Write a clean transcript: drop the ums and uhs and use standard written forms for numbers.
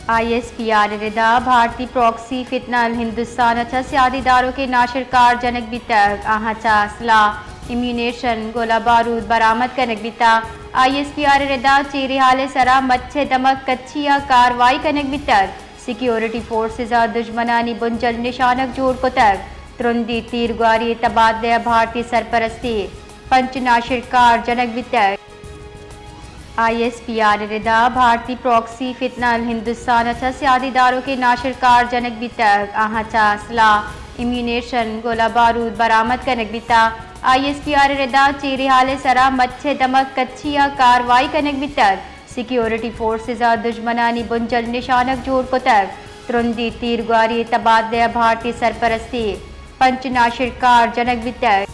𝗫𝗺 भारतीय प्रॉक्सी फितना-उल-हिंदुस्तान सियासी इदारों के नाशरकार जनक बितक 𝗃𝗵𝗯 इम्यूनेशन गोला बारूद बरामद कनक बिता 𝗫𝗺 𝗃𝗵𝗯𝗲 सरा मच्छे दमक कच्चिया कार्रवाई कनक बितक सिक्योरिटी फोर्सेज दुश्मनानी बुंजल निशानक जोड़ को तक तुरंदी तीरगारी तबादले भारतीय सरपरस्ती पंच नाशरकार जनक बितक 𝗫𝗺 भारतीय प्रॉक्सी फितना-उल-हिंदुस्तान सियासी इदारों के नाशरकार जनक बितक 𝗃𝗵𝗯 इम्यूनेशन गोला बारूद बरामद कनक बिता 𝗫𝗺 सरा मच्छे दमक कच्चिया कार्रवाई कनक बितक सिक्योरिटी फोर्सेज दुश्मनानी बुंजल निशानक जोड़ को तक तुरंदी तीरगारी तबादले भारतीय सरपरस्ती पंच नाशरकार जनक बितक